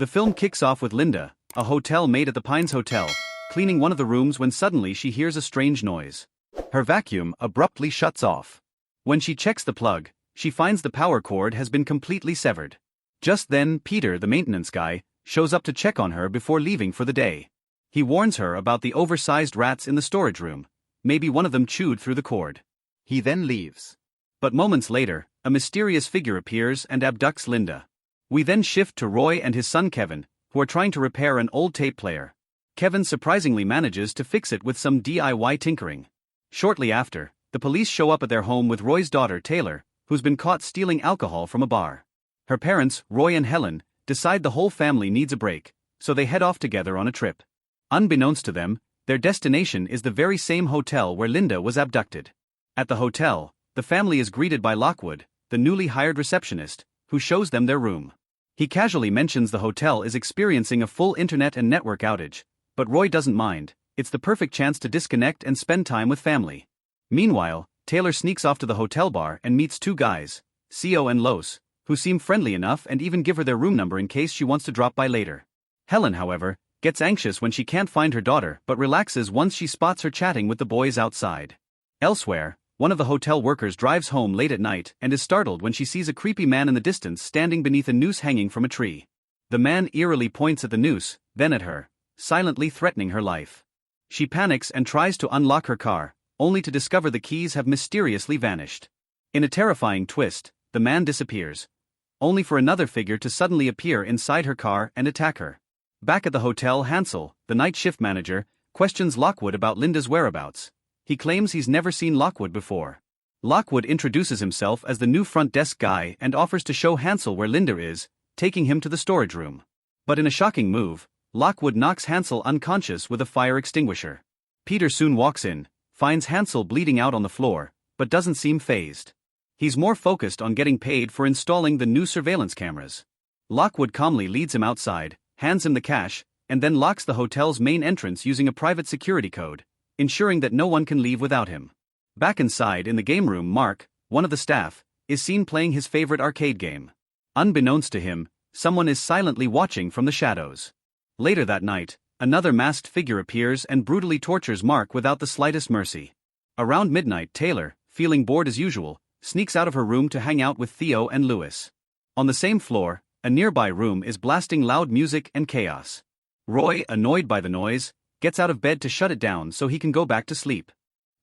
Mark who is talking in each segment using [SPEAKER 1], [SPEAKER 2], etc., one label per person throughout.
[SPEAKER 1] The film kicks off with Linda, a hotel maid at the Pines Hotel, cleaning one of the rooms when suddenly she hears a strange noise. Her vacuum abruptly shuts off. When she checks the plug, she finds the power cord has been completely severed. Just then, Peter, the maintenance guy, shows up to check on her before leaving for the day. He warns her about the oversized rats in the storage room. Maybe one of them chewed through the cord. He then leaves. But moments later, a mysterious figure appears and abducts Linda. We then shift to Roy and his son Kevin, who are trying to repair an old tape player. Kevin surprisingly manages to fix it with some DIY tinkering. Shortly after, the police show up at their home with Roy's daughter Taylor, who's been caught stealing alcohol from a bar. Her parents, Roy and Helen, decide the whole family needs a break, so they head off together on a trip. Unbeknownst to them, their destination is the very same hotel where Linda was abducted. At the hotel, the family is greeted by Lockwood, the newly hired receptionist, who shows them their room. He casually mentions the hotel is experiencing a full internet and network outage, but Roy doesn't mind. It's the perfect chance to disconnect and spend time with family. Meanwhile, Taylor sneaks off to the hotel bar and meets two guys, Theo and Los, who seem friendly enough and even give her their room number in case she wants to drop by later. Helen, however, gets anxious when she can't find her daughter but relaxes once she spots her chatting with the boys outside. Elsewhere, one of the hotel workers drives home late at night and is startled when she sees a creepy man in the distance standing beneath a noose hanging from a tree. The man eerily points at the noose, then at her, silently threatening her life. She panics and tries to unlock her car, only to discover the keys have mysteriously vanished. In a terrifying twist, the man disappears, only for another figure to suddenly appear inside her car and attack her. Back at the hotel, Hansel, the night shift manager, questions Lockwood about Linda's whereabouts. He claims he's never seen Lockwood before. Lockwood introduces himself as the new front desk guy and offers to show Hansel where Linda is, taking him to the storage room. But in a shocking move, Lockwood knocks Hansel unconscious with a fire extinguisher. Peter soon walks in, finds Hansel bleeding out on the floor, but doesn't seem fazed. He's more focused on getting paid for installing the new surveillance cameras. Lockwood calmly leads him outside, hands him the cash, and then locks the hotel's main entrance using a private security code, ensuring that no one can leave without him. Back inside in the game room, Mark, one of the staff, is seen playing his favorite arcade game. Unbeknownst to him, someone is silently watching from the shadows. Later that night, another masked figure appears and brutally tortures Mark without the slightest mercy. Around midnight, Taylor, feeling bored as usual, sneaks out of her room to hang out with Theo and Louis. On the same floor, a nearby room is blasting loud music and chaos. Roy, annoyed by the noise, gets out of bed to shut it down so he can go back to sleep.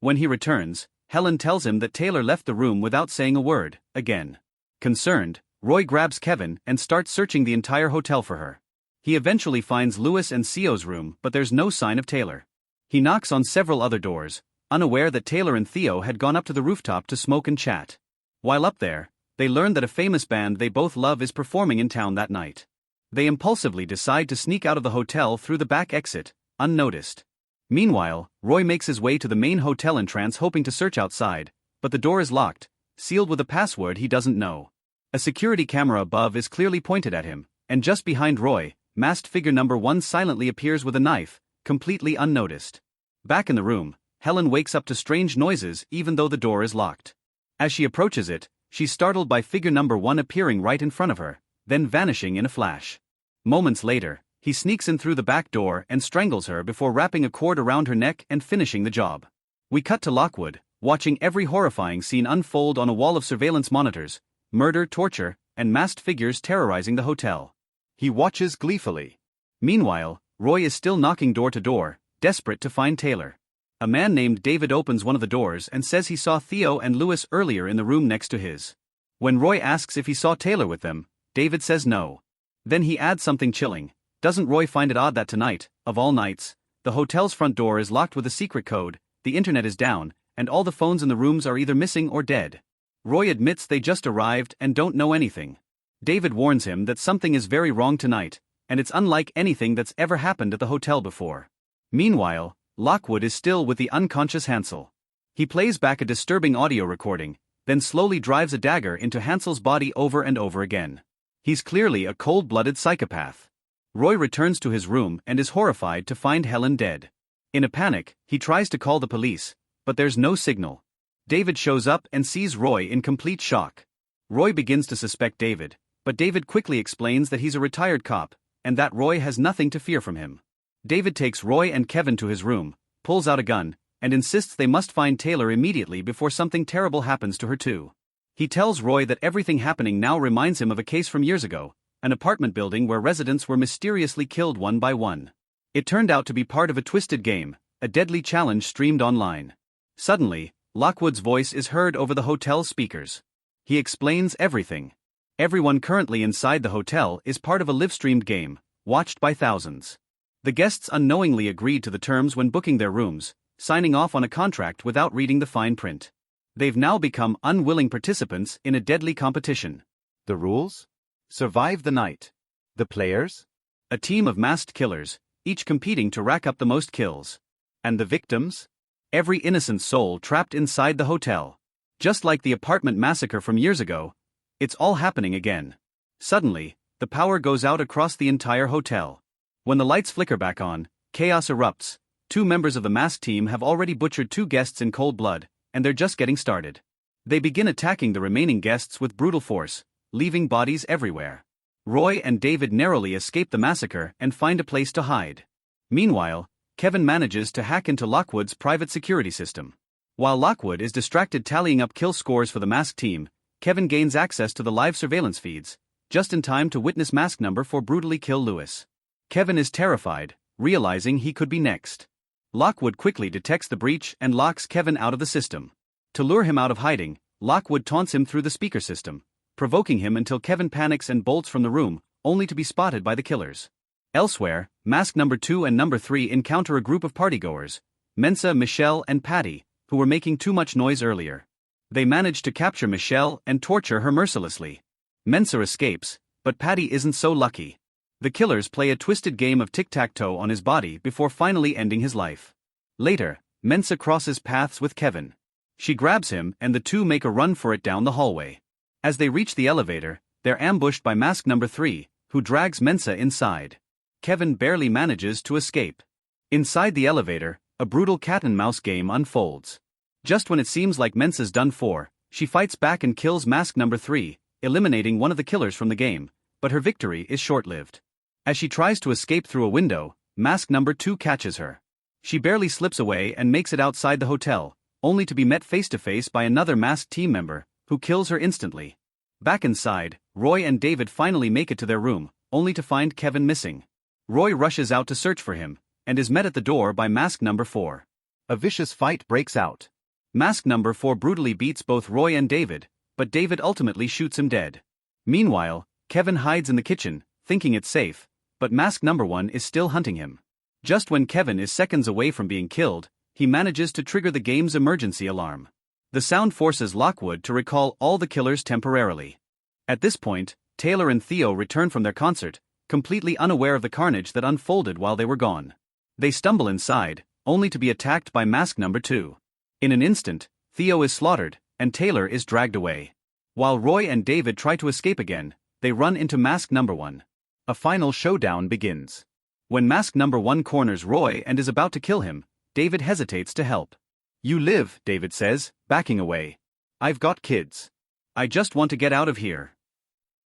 [SPEAKER 1] When he returns, Helen tells him that Taylor left the room without saying a word, again. Concerned, Roy grabs Kevin and starts searching the entire hotel for her. He eventually finds Louis and Theo's room, but there's no sign of Taylor. He knocks on several other doors, unaware that Taylor and Theo had gone up to the rooftop to smoke and chat. While up there, they learn that a famous band they both love is performing in town that night. They impulsively decide to sneak out of the hotel through the back exit, unnoticed. Meanwhile, Roy makes his way to the main hotel entrance hoping to search outside, but the door is locked, sealed with a password he doesn't know. A security camera above is clearly pointed at him, and just behind Roy, masked figure number 1 silently appears with a knife, completely unnoticed. Back in the room, Helen wakes up to strange noises even though the door is locked. As she approaches it, she's startled by figure number 1 appearing right in front of her, then vanishing in a flash. Moments later, he sneaks in through the back door and strangles her before wrapping a cord around her neck and finishing the job. We cut to Lockwood, watching every horrifying scene unfold on a wall of surveillance monitors, murder, torture, and masked figures terrorizing the hotel. He watches gleefully. Meanwhile, Roy is still knocking door to door, desperate to find Taylor. A man named David opens one of the doors and says he saw Theo and Louis earlier in the room next to his. When Roy asks if he saw Taylor with them, David says no. Then he adds something chilling. Doesn't Roy find it odd that tonight, of all nights, the hotel's front door is locked with a secret code, the internet is down, and all the phones in the rooms are either missing or dead? Roy admits they just arrived and don't know anything. David warns him that something is very wrong tonight, and it's unlike anything that's ever happened at the hotel before. Meanwhile, Lockwood is still with the unconscious Hansel. He plays back a disturbing audio recording, then slowly drives a dagger into Hansel's body over and over again. He's clearly a cold-blooded psychopath. Roy returns to his room and is horrified to find Helen dead. In a panic, he tries to call the police, but there's no signal. David shows up and sees Roy in complete shock. Roy begins to suspect David, but David quickly explains that he's a retired cop, and that Roy has nothing to fear from him. David takes Roy and Kevin to his room, pulls out a gun, and insists they must find Taylor immediately before something terrible happens to her too. He tells Roy that everything happening now reminds him of a case from years ago, an apartment building where residents were mysteriously killed one by one. It turned out to be part of a twisted game, a deadly challenge streamed online. Suddenly, Lockwood's voice is heard over the hotel's speakers. He explains everything. Everyone currently inside the hotel is part of a live-streamed game, watched by thousands. The guests unknowingly agreed to the terms when booking their rooms, signing off on a contract without reading the fine print. They've now become unwilling participants in a deadly competition.
[SPEAKER 2] The rules? Survive the night. The players?
[SPEAKER 1] A team of masked killers, each competing to rack up the most kills. And the victims? Every innocent soul trapped inside the hotel. Just like the apartment massacre from years ago, it's all happening again. Suddenly, the power goes out across the entire hotel. When the lights flicker back on, chaos erupts. 2 members of the masked team have already butchered 2 guests in cold blood, and they're just getting started. They begin attacking the remaining guests with brutal force, leaving bodies everywhere. Roy and David narrowly escape the massacre and find a place to hide. Meanwhile, Kevin manages to hack into Lockwood's private security system. While Lockwood is distracted tallying up kill scores for the masked team, Kevin gains access to the live surveillance feeds, just in time to witness mask number 4 brutally kill Lewis. Kevin is terrified, realizing he could be next. Lockwood quickly detects the breach and locks Kevin out of the system. To lure him out of hiding, Lockwood taunts him through the speaker system, provoking him until Kevin panics and bolts from the room, only to be spotted by the killers. Elsewhere, mask number 2 and number 3 encounter a group of partygoers, Mensa, Michelle, and Patty, who were making too much noise earlier. They manage to capture Michelle and torture her mercilessly. Mensa escapes, but Patty isn't so lucky. The killers play a twisted game of tic-tac-toe on his body before finally ending his life. Later, Mensa crosses paths with Kevin. She grabs him and the two make a run for it down the hallway. As they reach the elevator, they're ambushed by mask number 3, who drags Mensa inside. Kevin barely manages to escape. Inside the elevator, a brutal cat-and-mouse game unfolds. Just when it seems like Mensa's done for, she fights back and kills mask number 3, eliminating one of the killers from the game, but her victory is short-lived. As she tries to escape through a window, mask number 2 catches her. She barely slips away and makes it outside the hotel, only to be met face-to-face by another masked team member, who kills her instantly. Back inside, Roy and David finally make it to their room, only to find Kevin missing. Roy rushes out to search for him, and is met at the door by mask number 4.
[SPEAKER 2] A vicious fight breaks out.
[SPEAKER 1] Mask number 4 brutally beats both Roy and David, but David ultimately shoots him dead. Meanwhile, Kevin hides in the kitchen, thinking it's safe, but mask number 1 is still hunting him. Just when Kevin is seconds away from being killed, he manages to trigger the game's emergency alarm. The sound forces Lockwood to recall all the killers temporarily. At this point, Taylor and Theo return from their concert, completely unaware of the carnage that unfolded while they were gone. They stumble inside, only to be attacked by mask number 2. In an instant, Theo is slaughtered, and Taylor is dragged away. While Roy and David try to escape again, they run into mask number 1. A final showdown begins. When mask number 1 corners Roy and is about to kill him, David hesitates to help. "You live," David says, backing away. "I've got kids. I just want to get out of here."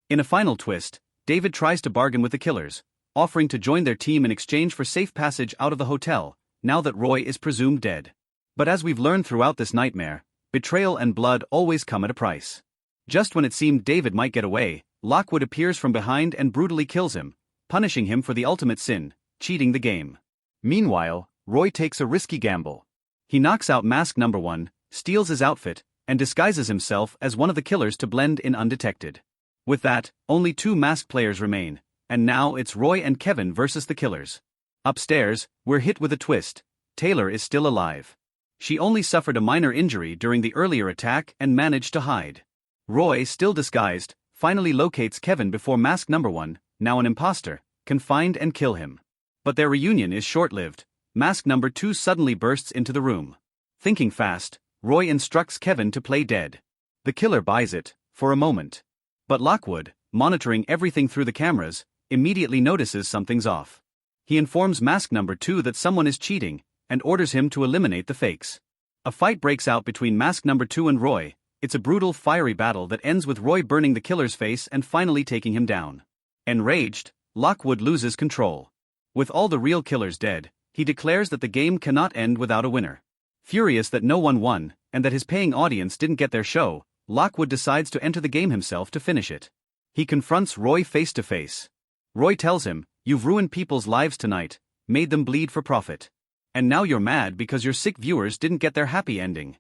[SPEAKER 1] In a final twist, David tries to bargain with the killers, offering to join their team in exchange for safe passage out of the hotel, now that Roy is presumed dead. But as we've learned throughout this nightmare, betrayal and blood always come at a price. Just when it seemed David might get away, Lockwood appears from behind and brutally kills him, punishing him for the ultimate sin, cheating the game. Meanwhile, Roy takes a risky gamble. He knocks out mask number 1, steals his outfit, and disguises himself as one of the killers to blend in undetected. With that, only 2 masked players remain, and now it's Roy and Kevin versus the killers. Upstairs, we're hit with a twist. Taylor is still alive. She only suffered a minor injury during the earlier attack and managed to hide. Roy, still disguised, finally locates Kevin before mask number 1, now an imposter, can find and kill him. But their reunion is short-lived. Mask number 2 suddenly bursts into the room. Thinking fast, Roy instructs Kevin to play dead. The killer buys it, for a moment. But Lockwood, monitoring everything through the cameras, immediately notices something's off. He informs mask number 2 that someone is cheating, and orders him to eliminate the fakes. A fight breaks out between mask number 2 and Roy. It's a brutal, fiery battle that ends with Roy burning the killer's face and finally taking him down. Enraged, Lockwood loses control. With all the real killers dead, he declares that the game cannot end without a winner. Furious that no one won, and that his paying audience didn't get their show, Lockwood decides to enter the game himself to finish it. He confronts Roy face to face. Roy tells him, "You've ruined people's lives tonight, made them bleed for profit. And now you're mad because your sick viewers didn't get their happy ending."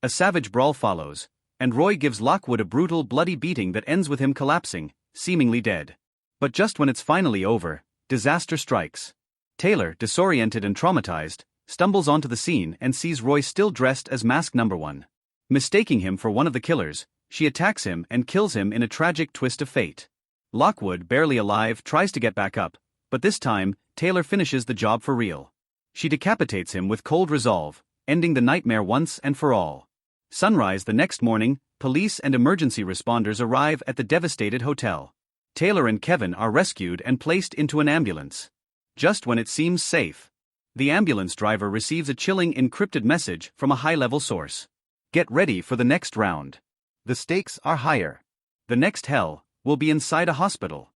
[SPEAKER 1] A savage brawl follows, and Roy gives Lockwood a brutal, bloody beating that ends with him collapsing, seemingly dead. But just when it's finally over, disaster strikes. Taylor, disoriented and traumatized, stumbles onto the scene and sees Roy still dressed as mask number 1. Mistaking him for one of the killers, she attacks him and kills him in a tragic twist of fate. Lockwood, barely alive, tries to get back up, but this time, Taylor finishes the job for real. She decapitates him with cold resolve, ending the nightmare once and for all. Sunrise the next morning, police and emergency responders arrive at the devastated hotel. Taylor and Kevin are rescued and placed into an ambulance. Just when it seems safe, the ambulance driver receives a chilling encrypted message from a high-level source. Get ready for the next round.
[SPEAKER 2] The stakes are higher.
[SPEAKER 1] The next hell will be inside a hospital.